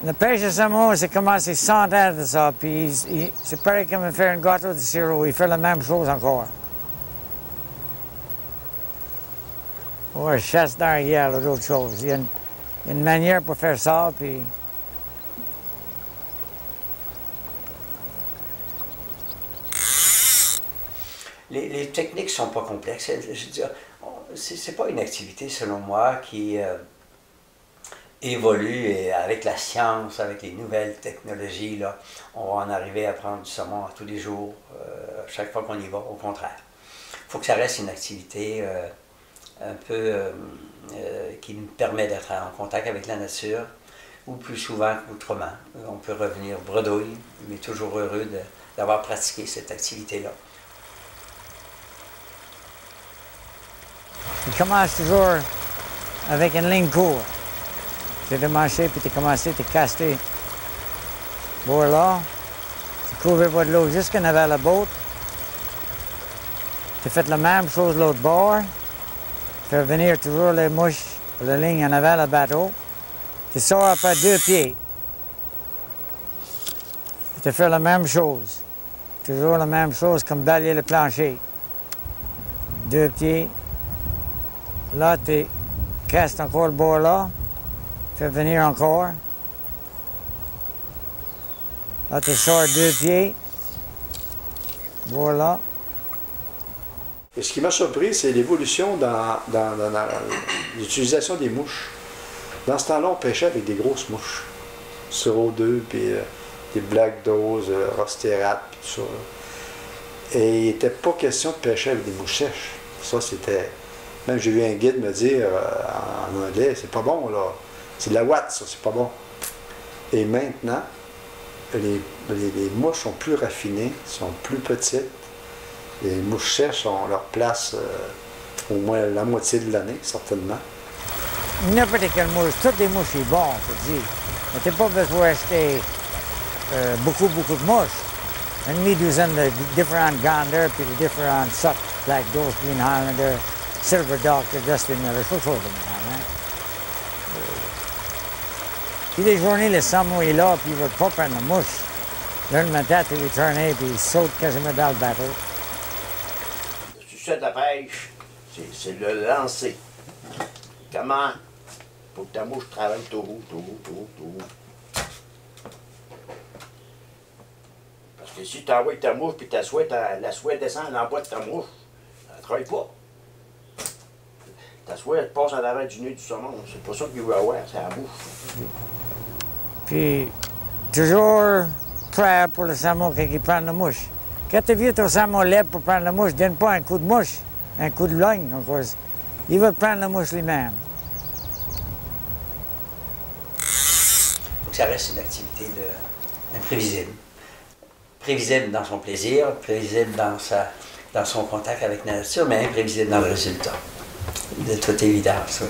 La pêche à saumon, c'est commencé 100 ans de ça, puis c'est pareil comme faire un gâteau de sirop, il fait la même chose encore. Ouais, chasse dans la rivière, ou d'autres choses. Il y a une manière pour faire ça, puis... Les techniques ne sont pas complexes. Je veux dire, c'est pas une activité, selon moi, qui évolue et avec la science, avec les nouvelles technologies, là, on va en arriver à prendre du saumon à tous les jours, chaque fois qu'on y va, au contraire. Il faut que ça reste une activité un peu qui nous permet d'être en contact avec la nature, ou plus souvent qu'autrement. On peut revenir bredouille, mais toujours heureux d'avoir pratiqué cette activité-là. Tu commences toujours avec une ligne courte. Tu as marché, puis tu commences à caster. Voilà. Tu couvres pas de l'eau jusqu'en avant la botte. Tu fais la même chose de l'autre bord. Tu fais venir toujours les mouches, la ligne en avant le bateau. Tu sors après 2 pieds. Tu fais la même chose. Toujours la même chose comme balayer le plancher. 2 pieds. Là, tu castes encore le bord là. Tu fais venir encore. Là, tu sors 2 pieds. Voilà. Et ce qui m'a surpris, c'est l'évolution dans l'utilisation des mouches. Dans ce temps-là, on pêchait avec des grosses mouches. Sur 2 puis des Black Dose, Rosterat, puis tout ça. Et il n'était pas question de pêcher avec des mouches sèches. Ça, c'était... Même j'ai vu un guide me dire en anglais, c'est pas bon, là. C'est de la ouate, ça, c'est pas bon. Et maintenant, les mouches sont plus raffinées, sont plus petites. Les mouches sèches ont leur place au moins la moitié de l'année, certainement. N'importe quelle mouche, toutes les mouches sont bonnes, je te dis. Mais tu n'as pas besoin d'acheter beaucoup de mouches. Une demi-douzaine de différentes grandeurs, puis de différentes sortes. Black Dose, Green Highlander, Silver Doctor, Dusty Miller, choses de même. Hein? Puis des journées, le saumon est là, puis il ne va pas prendre la mouche. Là, le matin, tu retournes, puis il saute quasiment dans le bateau. Tu fais de la pêche, c'est le lancer. Comment? Faut que ta mouche travaille tout haut. Parce que si tu envoies ta mouche, puis la soie descend en bas de ta mouche, elle ne travaille pas. Ta soie, elle passe en avant du nez du saumon. C'est pas ça qu'il veut avoir, c'est la bouche. Puis, toujours prêt pour le saumon quand il prend la mouche. Quand tu viens ton saumon libre pour prendre la mouche, donne pas un coup de mouche, un coup de logne, en cause. Il va prendre la mouche lui-même. Il faut que ça reste une activité imprévisible. Prévisible dans son plaisir, prévisible dans son contact avec la nature, mais imprévisible dans le résultat. De toute évidence, oui.